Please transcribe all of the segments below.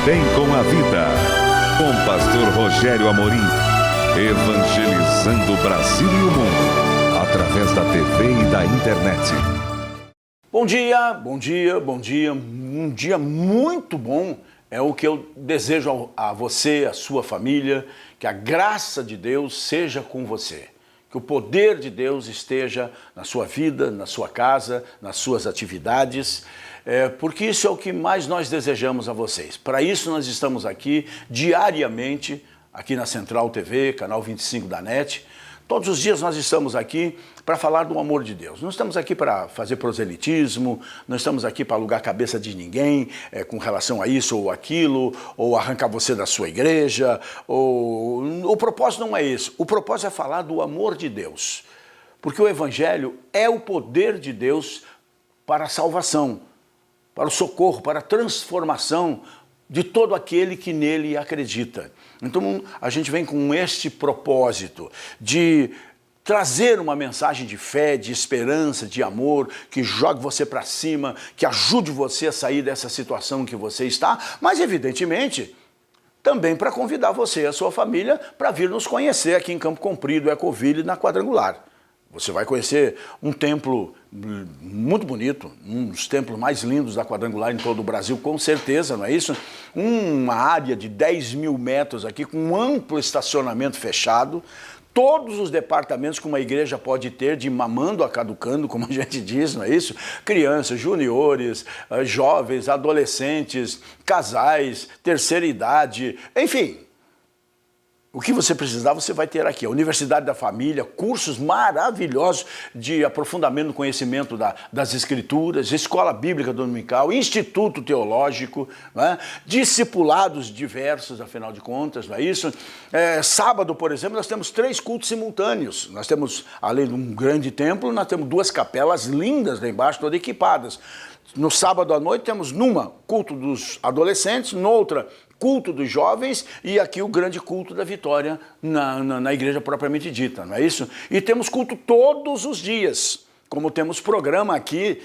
Bem com a Vida, com pastor Rogério Amorim, evangelizando o Brasil e o mundo, através da TV e da internet. Bom dia, bom dia, bom dia, um dia muito bom é o que eu desejo a você, a sua família, que a graça de Deus seja com você, que o poder de Deus esteja na sua vida, na sua casa, nas suas atividades, porque isso é o que mais nós desejamos a vocês. Para isso nós estamos aqui diariamente, aqui na Central TV, canal 25 da NET. Todos os dias nós estamos aqui para falar do amor de Deus. Não estamos aqui para fazer proselitismo, não estamos aqui para alugar a cabeça de ninguém com relação a isso ou aquilo, ou arrancar você da sua igreja. O propósito não é esse. O propósito é falar do amor de Deus. Porque o Evangelho é o poder de Deus para a salvação, para o socorro, para a transformação de todo aquele que nele acredita. Então a gente vem com este propósito de trazer uma mensagem de fé, de esperança, de amor, que jogue você para cima, que ajude você a sair dessa situação que você está, mas evidentemente também para convidar você e a sua família para vir nos conhecer aqui em Campo Comprido, Ecoville, na Quadrangular. Você vai conhecer um templo muito bonito, um dos templos mais lindos da Quadrangular em todo o Brasil, com certeza, não é isso? Uma área de 10 mil metros aqui, com um amplo estacionamento fechado, todos os departamentos que uma igreja pode ter, de mamando a caducando, como a gente diz, não é isso? Crianças, juniores, jovens, adolescentes, casais, terceira idade, enfim. O que você precisar, você vai ter aqui. A Universidade da Família, cursos maravilhosos de aprofundamento no conhecimento das Escrituras, Escola Bíblica Dominical, Instituto Teológico, né? Discipulados diversos, afinal de contas, não é isso? Sábado, por exemplo, nós temos 3 cultos simultâneos. Nós temos, além de um grande templo, nós temos 2 capelas lindas lá embaixo, todas equipadas. No sábado à noite temos numa culto dos adolescentes, noutra culto dos jovens e aqui o grande culto da vitória na igreja propriamente dita, não é isso? E temos culto todos os dias, como temos programa aqui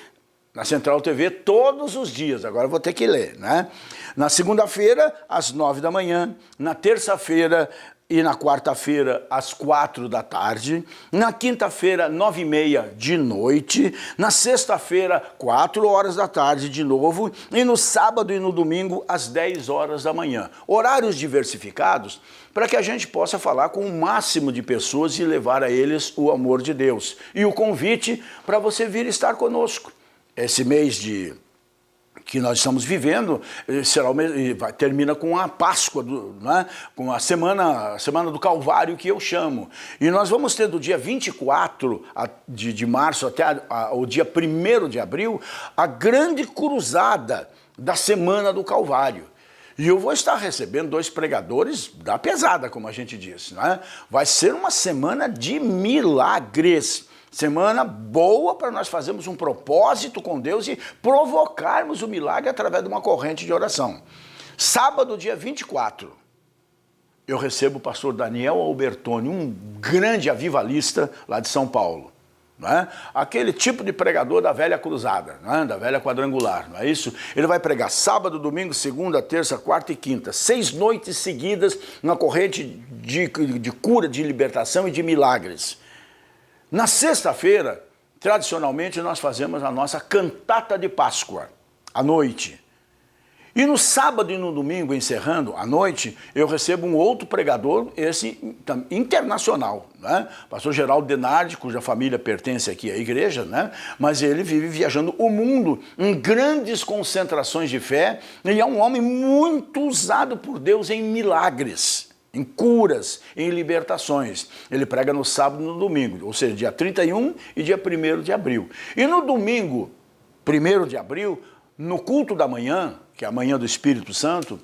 na Central TV todos os dias, agora eu vou ter que ler, né? Na segunda-feira, às 9 da manhã, na terça-feira e na quarta-feira, às 4 da tarde, na quinta-feira, 9h30 de noite, na sexta-feira, 4 horas da tarde de novo, e no sábado e no domingo, às 10 horas da manhã. Horários diversificados para que a gente possa falar com o máximo de pessoas e levar a eles o amor de Deus. E o convite para você vir estar conosco. Esse mês que nós estamos vivendo, termina com a Páscoa, né? Com a semana do Calvário, que eu chamo. E nós vamos ter do dia 24 de março até o dia 1º de abril, a grande cruzada da Semana do Calvário. E eu vou estar recebendo 2 pregadores da pesada, como a gente diz, né? Vai ser uma semana de milagres. Semana boa para nós fazermos um propósito com Deus e provocarmos o milagre através de uma corrente de oração. Sábado, dia 24, eu recebo o pastor Daniel Albertoni, um grande avivalista lá de São Paulo. Não é? Aquele tipo de pregador da velha cruzada, não é? Da velha quadrangular, não é isso? Ele vai pregar sábado, domingo, segunda, terça, quarta e quinta, 6 noites seguidas na corrente de cura, de libertação e de milagres. Na sexta-feira, tradicionalmente, nós fazemos a nossa cantata de Páscoa, à noite. E no sábado e no domingo, encerrando à noite, eu recebo um outro pregador, esse internacional, né? Pastor Geraldo Denardi, cuja família pertence aqui à igreja, né? Mas ele vive viajando o mundo em grandes concentrações de fé e é um homem muito usado por Deus em milagres, em curas, em libertações. Ele prega no sábado e no domingo, ou seja, dia 31 e dia 1º de abril. E no domingo, 1º de abril, no culto da manhã, que é a manhã do Espírito Santo,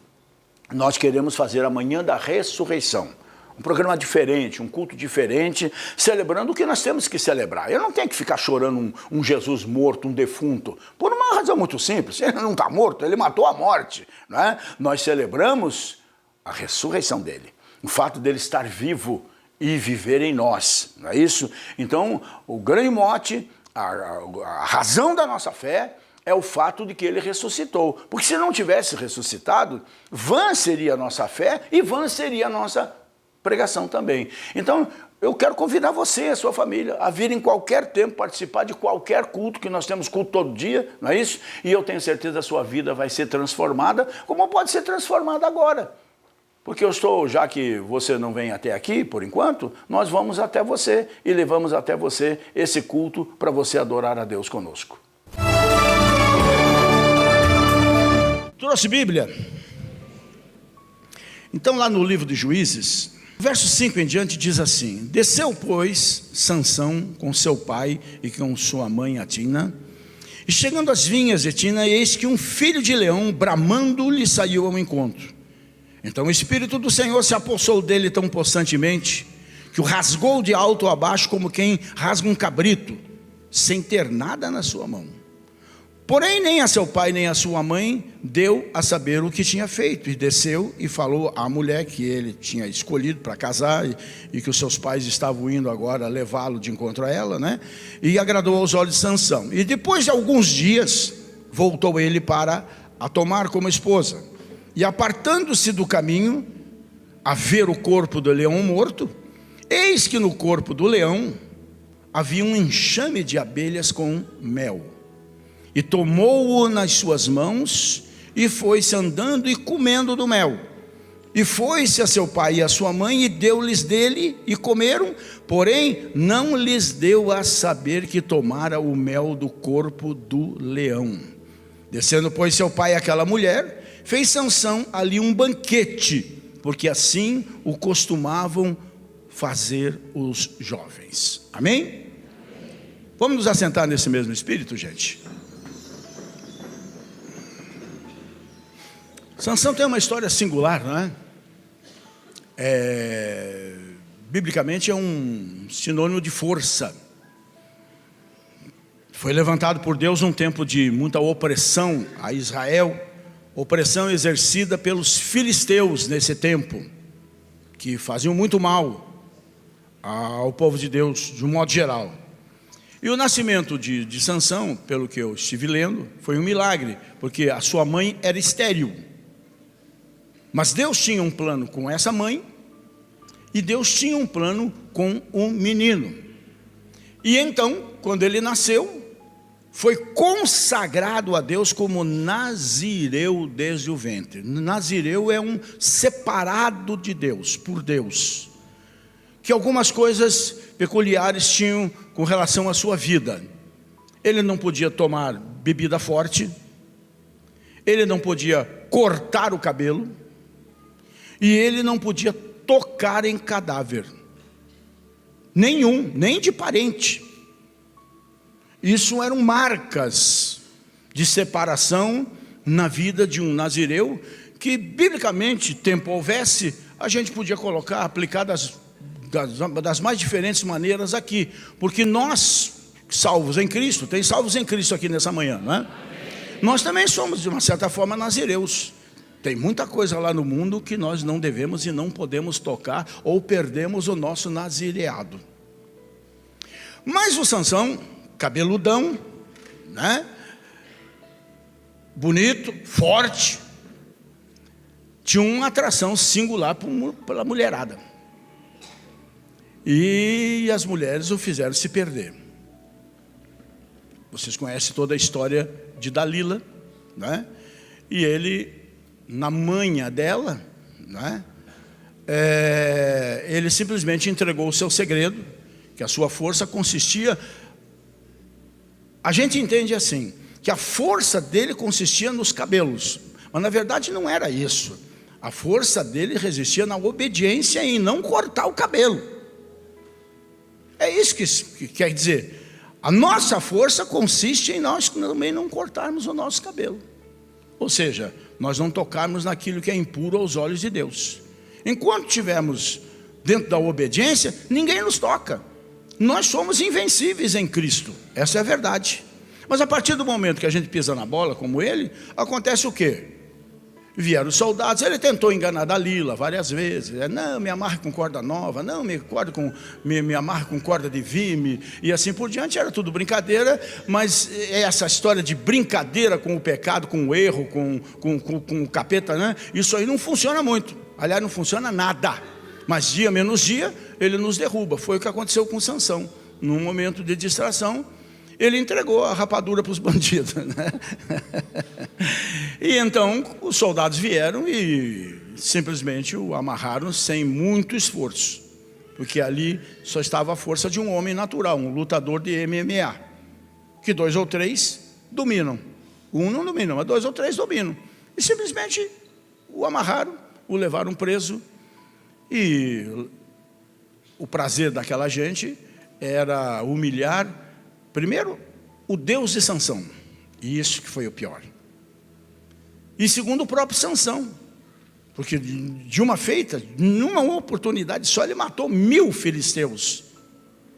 nós queremos fazer a manhã da ressurreição. Um programa diferente, um culto diferente, celebrando o que nós temos que celebrar. Eu não tenho que ficar chorando um Jesus morto, um defunto, por uma razão muito simples. Ele não está morto, ele matou a morte, não é? Nós celebramos a ressurreição dele. O fato dele estar vivo e viver em nós, não é isso? Então, o grande mote, a razão da nossa fé é o fato de que ele ressuscitou. Porque se não tivesse ressuscitado, vã seria a nossa fé e vã seria a nossa pregação também. Então, eu quero convidar você e a sua família a vir em qualquer tempo participar de qualquer culto, que nós temos culto todo dia, não é isso? E eu tenho certeza que a sua vida vai ser transformada, como pode ser transformada agora. Porque já que você não vem até aqui, por enquanto, nós vamos até você e levamos até você esse culto para você adorar a Deus conosco. Trouxe Bíblia? Então lá no livro de Juízes, verso 5 em diante diz assim: desceu, pois, Sansão com seu pai e com sua mãe a Tina, e chegando às vinhas de Tina, eis que um filho de leão, bramando, lhe saiu ao encontro. Então o Espírito do Senhor se apossou dele tão possantemente, que o rasgou de alto a baixo, como quem rasga um cabrito, sem ter nada na sua mão. Porém, nem a seu pai, nem a sua mãe deu a saber o que tinha feito. E desceu e falou à mulher que ele tinha escolhido para casar, e que os seus pais estavam indo agora levá-lo de encontro a ela, né? E agradou aos olhos de Sansão. E depois de alguns dias, voltou ele para a tomar como esposa. E apartando-se do caminho, a ver o corpo do leão morto, eis que no corpo do leão havia um enxame de abelhas com mel. E tomou-o nas suas mãos, e foi-se andando e comendo do mel. E foi-se a seu pai e a sua mãe, e deu-lhes dele, e comeram, porém não lhes deu a saber que tomara o mel do corpo do leão. Descendo, pois, seu pai àquela mulher, fez Sansão ali um banquete, porque assim o costumavam fazer os jovens. Amém? Vamos nos assentar nesse mesmo espírito, gente? Sansão tem uma história singular, não é? Biblicamente é um sinônimo de força. Foi levantado por Deus num tempo de muita opressão a Israel, opressão exercida pelos filisteus nesse tempo, que faziam muito mal ao povo de Deus de um modo geral. E o nascimento de Sansão, pelo que eu estive lendo, foi um milagre, porque a sua mãe era estéril. Mas Deus tinha um plano com essa mãe, e Deus tinha um plano com um menino. E então, quando ele nasceu, foi consagrado a Deus como nazireu desde o ventre. Nazireu é um separado de Deus, por Deus, que algumas coisas peculiares tinham com relação à sua vida. Ele não podia tomar bebida forte, ele não podia cortar o cabelo, e ele não podia tocar em cadáver nenhum, nem de parente. Isso eram marcas de separação na vida de um nazireu, que biblicamente, tempo houvesse, a gente podia colocar, aplicar das mais diferentes maneiras aqui, porque nós, salvos em Cristo, tem salvos em Cristo aqui nessa manhã, né? Nós também somos, de uma certa forma, nazireus. Tem muita coisa lá no mundo que nós não devemos e não podemos tocar, ou perdemos o nosso nazireado. Mas o Sansão, cabeludão, né? Bonito, forte, tinha uma atração singular pela mulherada. E as mulheres o fizeram se perder. Vocês conhecem toda a história de Dalila, né? E ele, na manha dela, né? Ele simplesmente entregou o seu segredo, que a sua força consistia... A gente entende assim, que a força dele consistia nos cabelos, mas na verdade não era isso. A força dele resistia na obediência em não cortar o cabelo. É isso que quer dizer. A nossa força consiste em nós também não cortarmos o nosso cabelo. Ou seja, nós não tocarmos naquilo que é impuro aos olhos de Deus. Enquanto estivermos dentro da obediência, ninguém nos toca. Nós somos invencíveis em Cristo, essa é a verdade. Mas a partir do momento que a gente pisa na bola como ele, acontece o quê? Vieram os soldados, ele tentou enganar Dalila várias vezes. Não, me amarre com corda nova, não, me amarre com corda de vime, e assim por diante. Era tudo brincadeira, mas essa história de brincadeira com o pecado, com o erro, com o capeta, né? Isso aí não funciona muito. Aliás, não funciona nada. Mas dia menos dia, ele nos derruba. Foi o que aconteceu com Sansão. Num momento de distração, ele entregou a rapadura para os bandidos, né? E então os soldados vieram e simplesmente o amarraram sem muito esforço, porque ali só estava a força de um homem natural, um lutador de MMA, que 2 ou 3 dominam. Um não domina, mas 2 ou 3 dominam. E simplesmente o amarraram, o levaram preso. E o prazer daquela gente era humilhar, primeiro, o Deus de Sansão, e isso que foi o pior. E segundo, o próprio Sansão, porque de uma feita, numa oportunidade só, ele matou 1000 filisteus.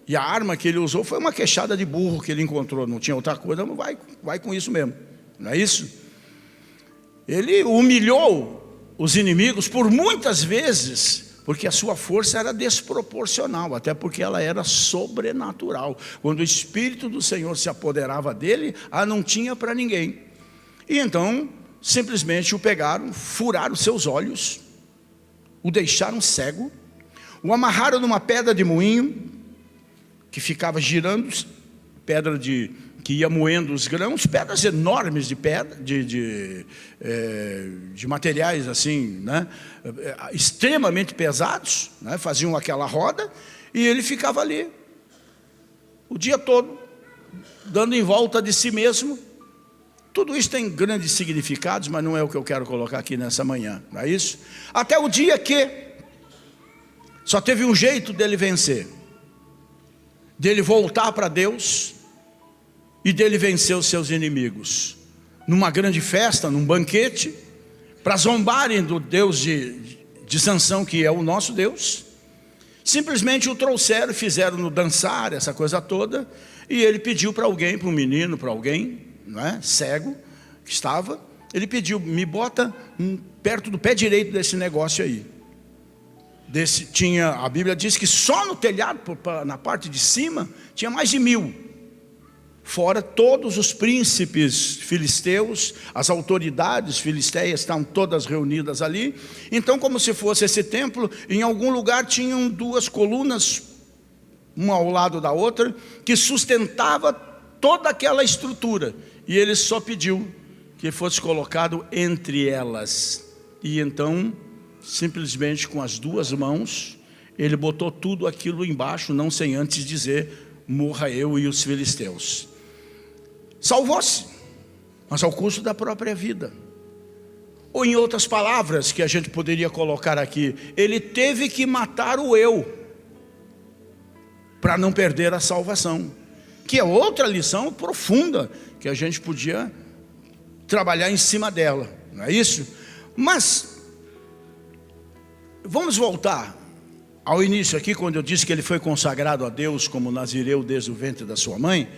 E a arma que ele usou foi uma queixada de burro que ele encontrou, não tinha outra coisa, mas vai com isso mesmo, não é isso? Ele humilhou os inimigos por muitas vezes, porque a sua força era desproporcional, até porque ela era sobrenatural. Quando o Espírito do Senhor se apoderava dele, não tinha para ninguém. E então, simplesmente o pegaram, furaram seus olhos, o deixaram cego, o amarraram numa pedra de moinho, que ficava girando, pedra que ia moendo os grãos, pedras enormes de pedra, de materiais assim, né, extremamente pesados, né, faziam aquela roda, e ele ficava ali o dia todo, dando em volta de si mesmo. Tudo isso tem grandes significados, mas não é o que eu quero colocar aqui nessa manhã, não é isso? Até o dia que só teve um jeito dele vencer, dele voltar para Deus e dele vencer os seus inimigos. Numa grande festa, num banquete, para zombarem do Deus de Sansão, que é o nosso Deus, simplesmente o trouxeram, fizeram-no dançar, essa coisa toda, e ele pediu para alguém, para um menino, para alguém, não é? Cego, que estava, ele pediu, me bota perto do pé direito desse negócio aí. A Bíblia diz que só no telhado, na parte de cima, tinha mais de 1000. Fora todos os príncipes filisteus, as autoridades filisteias estavam todas reunidas ali. Então, como se fosse esse templo, em algum lugar tinham 2 colunas, uma ao lado da outra, que sustentava toda aquela estrutura. E ele só pediu que fosse colocado entre elas. E então, simplesmente com as 2 mãos, ele botou tudo aquilo embaixo, não sem antes dizer: morra eu e os filisteus. Salvou-se, mas ao custo da própria vida. Ou em outras palavras que a gente poderia colocar aqui, ele teve que matar o eu para não perder a salvação, que é outra lição profunda que a gente podia trabalhar em cima dela, não é isso? Mas vamos voltar ao início aqui, quando eu disse que ele foi consagrado a Deus como nazireu desde o ventre da sua mãe.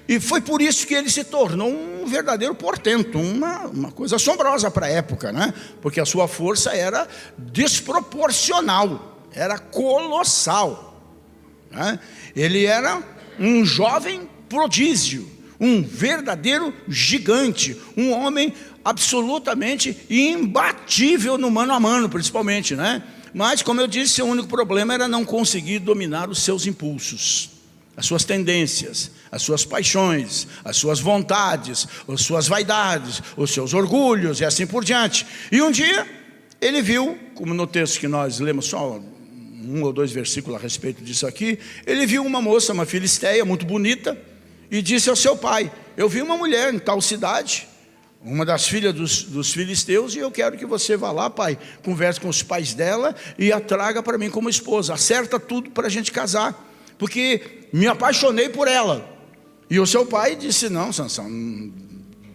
E foi por isso que ele se tornou um verdadeiro portento, uma coisa assombrosa para a época, né? Porque a sua força era desproporcional, era colossal, né? Ele era um jovem prodígio, um verdadeiro gigante, um homem absolutamente imbatível no mano a mano, principalmente, né? Mas, como eu disse, seu único problema era não conseguir dominar os seus impulsos, as suas tendências, as suas paixões, as suas vontades, as suas vaidades, os seus orgulhos e assim por diante. E um dia ele viu, como no texto que nós lemos, só 1 ou 2 versículos a respeito disso aqui, ele viu uma moça, uma filisteia muito bonita, e disse ao seu pai: eu vi uma mulher em tal cidade, uma das filhas dos filisteus, e eu quero que você vá lá, pai, converse com os pais dela e a traga para mim como esposa, acerta tudo para a gente casar, porque me apaixonei por ela. E o seu pai disse: não, Sansão,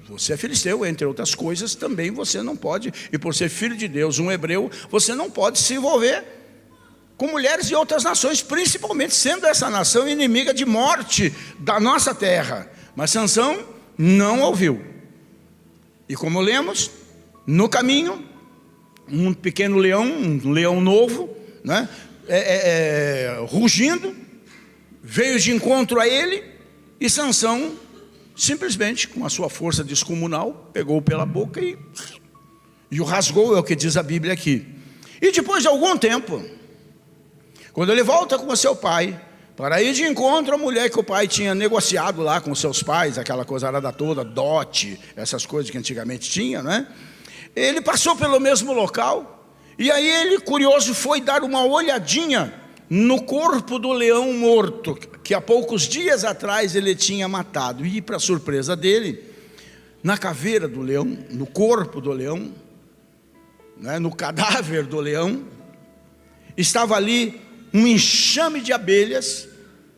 você é filisteu, entre outras coisas, também você não pode, e por ser filho de Deus, um hebreu, você não pode se envolver com mulheres de outras nações, principalmente sendo essa nação inimiga de morte da nossa terra. Mas Sansão não ouviu. E como lemos, No caminho, um pequeno leão, um leão novo, né? Rugindo, veio de encontro a ele, e Sansão, simplesmente, com a sua força descomunal, pegou pela boca e o rasgou, é o que diz a Bíblia aqui. E depois de algum tempo, quando ele volta com o seu pai, para ir de encontro à mulher que o pai tinha negociado lá com seus pais, aquela coisarada toda, dote, essas coisas que antigamente tinha, né? Ele passou pelo mesmo local, e aí ele, curioso, foi dar uma olhadinha no corpo do leão morto, que há poucos dias atrás ele tinha matado. E para surpresa dele, na caveira do leão, no corpo do leão, né, no cadáver do leão, estava ali um enxame de abelhas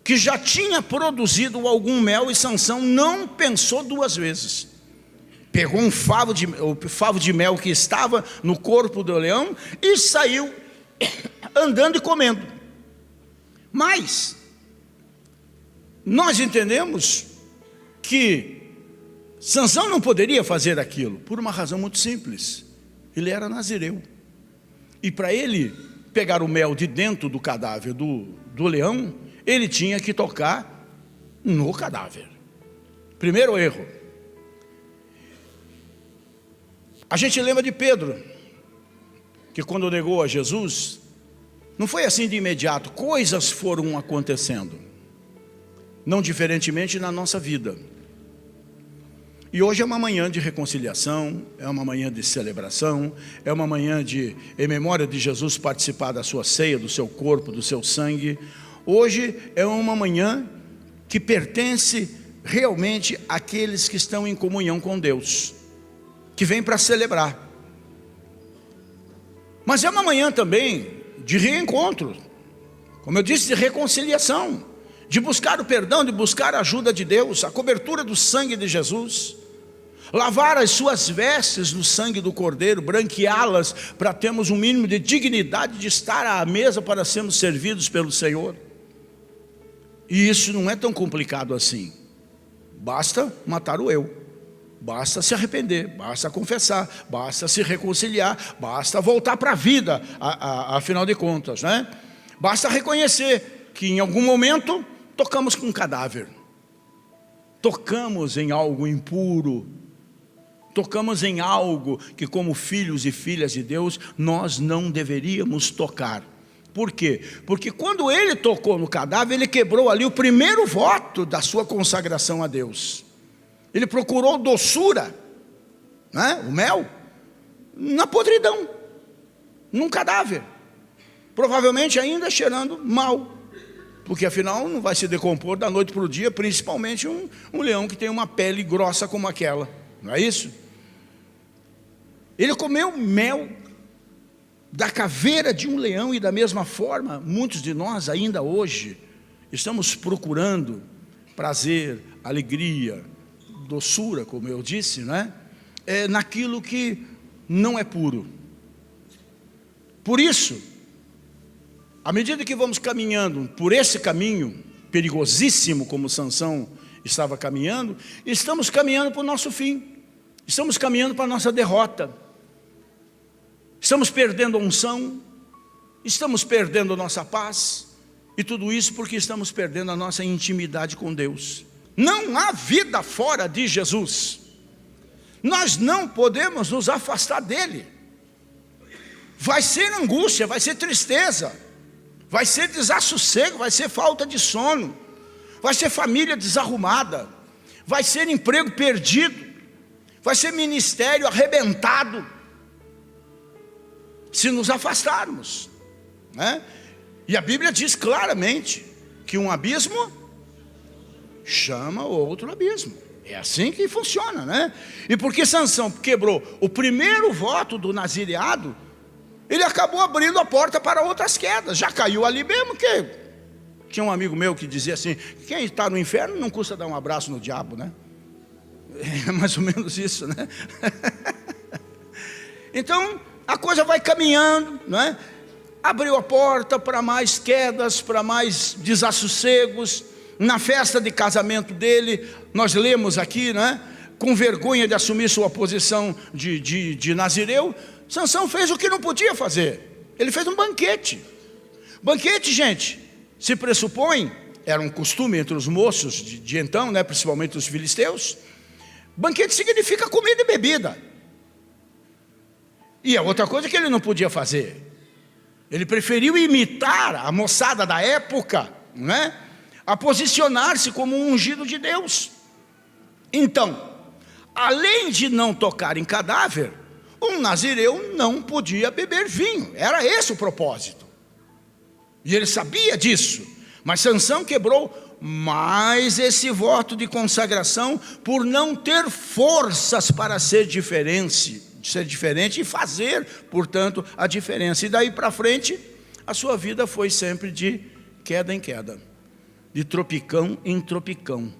que já tinha produzido algum mel, e Sansão não pensou duas vezes. Pegou o favo de mel que estava no corpo do leão e saiu andando e comendo. Mas nós entendemos que Sansão não poderia fazer aquilo por uma razão muito simples. Ele era nazireu, e para ele pegar o mel de dentro do cadáver do leão, ele tinha que tocar no cadáver. Primeiro erro. A gente lembra de Pedro, que quando negou a Jesus, não foi assim de imediato, coisas foram acontecendo, não diferentemente na nossa vida. E hoje é uma manhã de reconciliação, é uma manhã de celebração, é uma manhã de, em memória de Jesus, participar da sua ceia, do seu corpo, do seu sangue. Hoje é uma manhã que pertence realmente àqueles que estão em comunhão com Deus, que vem para celebrar. Mas é uma manhã também de reencontro, como eu disse, de reconciliação, de buscar o perdão, de buscar a ajuda de Deus, a cobertura do sangue de Jesus, lavar as suas vestes no sangue do Cordeiro, branqueá-las para termos um mínimo de dignidade de estar à mesa para sermos servidos pelo Senhor. E isso não é tão complicado assim. Basta matar o eu, basta se arrepender, basta confessar, basta se reconciliar, basta voltar para a vida, afinal de contas, né? Basta reconhecer que em algum momento tocamos com um cadáver, tocamos em algo impuro, tocamos em algo que, como filhos e filhas de Deus, nós não deveríamos tocar. Por quê? Porque quando ele tocou no cadáver, ele quebrou ali o primeiro voto da sua consagração a Deus. Ele procurou doçura, né? O mel, na podridão, num cadáver, provavelmente ainda cheirando mal, porque afinal não vai se decompor da noite para o dia, principalmente um leão que tem uma pele grossa como aquela, não é isso? Ele comeu mel da caveira de um leão, e da mesma forma, muitos de nós ainda hoje estamos procurando prazer, alegria, doçura, como eu disse, né? Naquilo que não é puro. Por isso, à medida que vamos caminhando por esse caminho perigosíssimo, como Sansão estava caminhando, estamos caminhando para o nosso fim, estamos caminhando para a nossa derrota, estamos perdendo a unção, estamos perdendo a nossa paz, e tudo isso porque estamos perdendo a nossa intimidade com Deus. Não há vida fora de Jesus, nós não podemos nos afastar dele. Vai ser angústia, vai ser tristeza, vai ser desassossego, vai ser falta de sono, vai ser família desarrumada, vai ser emprego perdido, vai ser ministério arrebentado, se nos afastarmos, né? E a Bíblia diz claramente que um abismo chama outro abismo. É assim que funciona, né? E porque Sansão quebrou o primeiro voto do nazireado, ele acabou abrindo a porta para outras quedas. Já caiu ali mesmo, que tinha um amigo meu que dizia assim: quem está no inferno não custa dar um abraço no diabo, né? É mais ou menos isso, né? Então a coisa vai caminhando, né? Abriu a porta para mais quedas, para mais desassossegos. Na festa de casamento dele, nós lemos aqui, né? com vergonha de assumir sua posição de nazireu, Sansão fez o que não podia fazer. Ele fez um banquete. Banquete, gente, se pressupõe, era um costume entre os moços de então, né, principalmente os filisteus. Banquete significa comida e bebida. E a outra coisa que ele não podia fazer, ele preferiu imitar a moçada da época, né, a posicionar-se como um ungido de Deus. Então, além de não tocar em cadáver, um nazireu não podia beber vinho. Era esse o propósito. E ele sabia disso. Mas Sansão quebrou mais esse voto de consagração por não ter forças para ser diferente e fazer, portanto, a diferença. E daí para frente, a sua vida foi sempre de queda em queda, de tropicão em tropicão.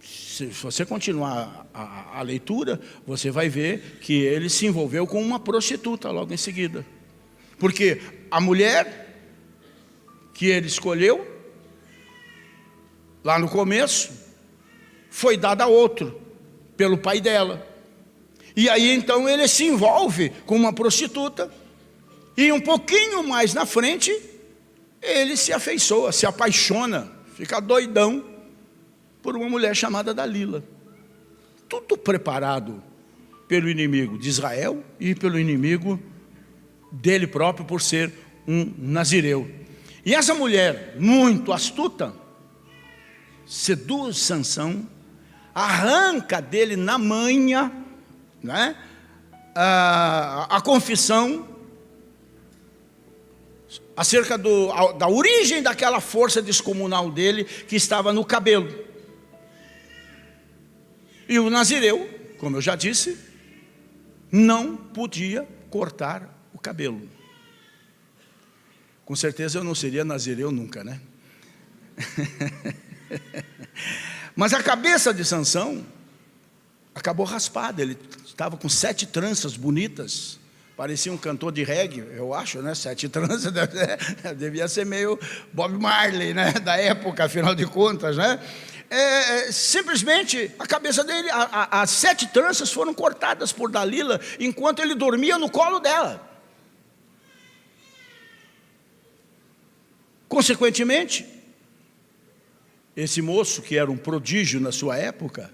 Se você continuar a leitura, você vai ver que ele se envolveu com uma prostituta logo em seguida. Porque a mulher que ele escolheu, lá no começo, foi dada a outro, pelo pai dela. E aí então ele se envolve com uma prostituta, e um pouquinho mais na frente, ele se afeiçoa, se apaixona, fica doidão por uma mulher chamada Dalila. Tudo preparado pelo inimigo de Israel e pelo inimigo dele próprio por ser um nazireu. E essa mulher, muito astuta, seduz Sansão, arranca dele na manha, né, a confissão acerca da origem daquela força descomunal dele que estava no cabelo. E o nazireu, como eu já disse, não podia cortar o cabelo. Com certeza eu não seria nazireu nunca, né? Mas a cabeça de Sansão acabou raspada. Ele estava com 7 tranças bonitas, parecia um cantor de reggae, eu acho, né? 7 tranças, devia ser meio Bob Marley, né? Da época, afinal de contas, né? Simplesmente a cabeça dele, as 7 tranças foram cortadas por Dalila enquanto ele dormia no colo dela. Consequentemente, esse moço, que era um prodígio na sua época,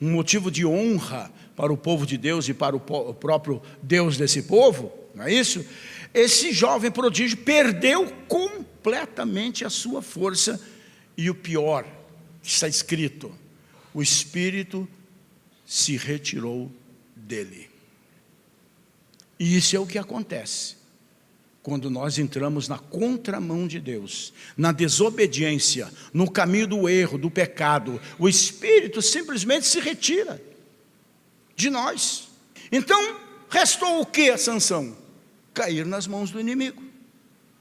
um motivo de honra para o povo de Deus e para o próprio Deus desse povo, não é isso? Esse jovem prodígio perdeu completamente a sua força, e o pior, está escrito, o Espírito se retirou dele. E isso é o que acontece quando nós entramos na contramão de Deus, na desobediência, no caminho do erro, do pecado. O Espírito simplesmente se retira de nós. Então, restou o que a Sansão? Cair nas mãos do inimigo.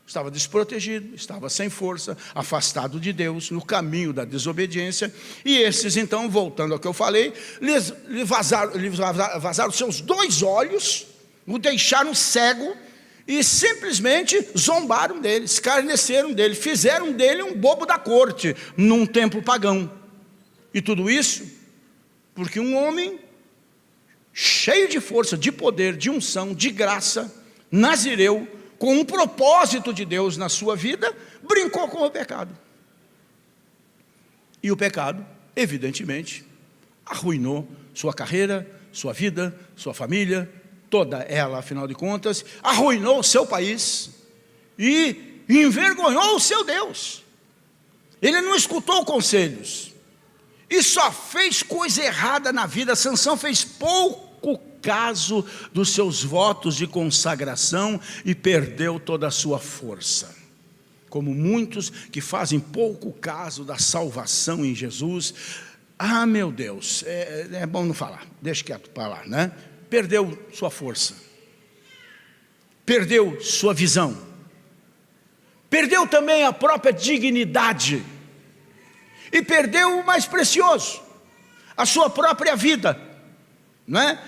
Estava desprotegido, estava sem força, afastado de Deus, no caminho da desobediência. E esses então, voltando ao que eu falei, lhe vazaram seus 2 olhos, o deixaram cego, e simplesmente zombaram dele, escarneceram dele, fizeram dele um bobo da corte, num templo pagão. E tudo isso porque um homem cheio de força, de poder, de unção, de graça, nazireu, com um propósito de Deus na sua vida, brincou com o pecado. E o pecado, evidentemente, arruinou sua carreira, sua vida, sua família, toda ela, afinal de contas, arruinou o seu país e envergonhou o seu Deus. Ele não escutou conselhos e só fez coisa errada na vida. Sansão fez pouco caso dos seus votos de consagração e perdeu toda a sua força. Como muitos que fazem pouco caso da salvação em Jesus. Ah, meu Deus, é bom não falar, deixa quieto para lá, né? Perdeu sua força, perdeu sua visão, perdeu também a própria dignidade, e perdeu o mais precioso, a sua própria vida, não é?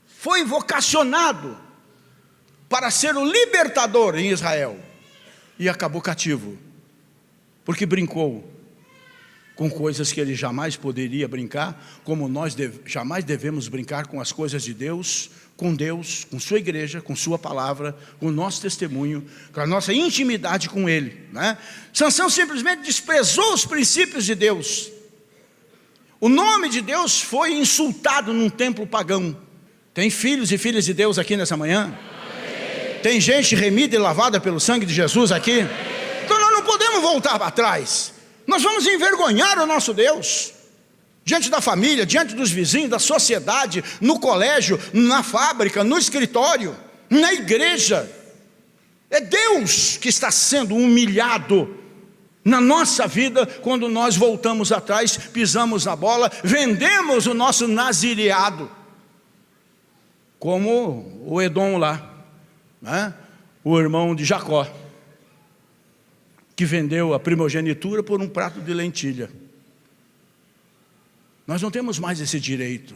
Foi vocacionado para ser o libertador em Israel, e acabou cativo, porque brincou com coisas que ele jamais poderia brincar, como nós jamais devemos brincar com as coisas de Deus, com sua igreja, com sua palavra, com o nosso testemunho, com a nossa intimidade com ele, né? Sansão simplesmente desprezou os princípios de Deus. O nome de Deus foi insultado num templo pagão. Tem filhos e filhas de Deus aqui nessa manhã? Amém. Tem gente remida e lavada pelo sangue de Jesus aqui? Amém. Então nós não podemos voltar para trás. Nós vamos envergonhar o nosso Deus diante da família, diante dos vizinhos, da sociedade, no colégio, na fábrica, no escritório, na igreja. É Deus que está sendo humilhado na nossa vida quando nós voltamos atrás, pisamos na bola, vendemos o nosso nazireado, como o Edom lá, né? O irmão de Jacó, que vendeu a primogenitura por um prato de lentilha. Nós não temos mais esse direito.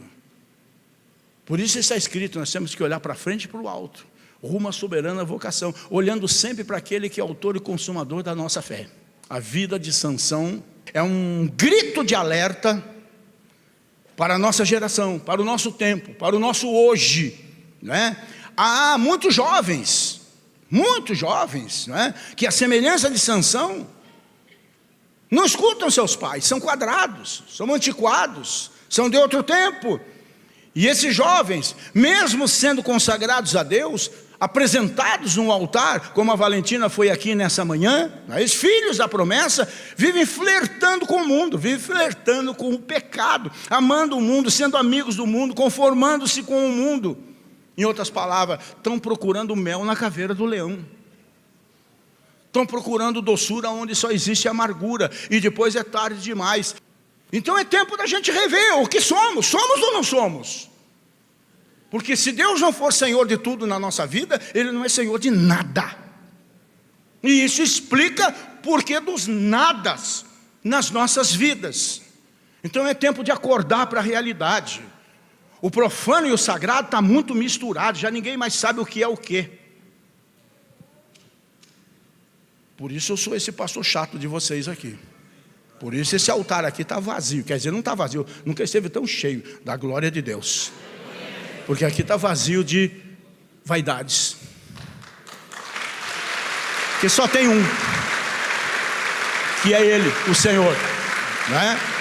Por isso está escrito, nós temos que olhar para frente e para o alto, rumo à soberana vocação, olhando sempre para aquele que é autor e consumador da nossa fé. A vida de Sansão é um grito de alerta para a nossa geração, para o nosso tempo, para o nosso hoje, né? Há muitos jovens, né, que a semelhança de Sansão, não escutam seus pais, são quadrados, são antiquados, são de outro tempo. E esses jovens, mesmo sendo consagrados a Deus, apresentados no altar, como a Valentina foi aqui nessa manhã, os filhos da promessa, vivem flertando com o mundo, vivem flertando com o pecado, amando o mundo, sendo amigos do mundo, conformando-se com o mundo. Em outras palavras, estão procurando mel na caveira do leão. Estão procurando doçura onde só existe amargura, e depois é tarde demais. Então é tempo da gente rever o que somos ou não somos? Porque se Deus não for Senhor de tudo na nossa vida, Ele não é Senhor de nada. E isso explica porquê dos nadas nas nossas vidas. Então é tempo de acordar para a realidade. O profano e o sagrado está muito misturado, já ninguém mais sabe o que é o quê. Por isso eu sou esse pastor chato de vocês aqui. Por isso esse altar aqui está vazio. Quer dizer, não está vazio, nunca esteve tão cheio da glória de Deus. Porque aqui está vazio de vaidades. Que só tem um, que é Ele, o Senhor, né?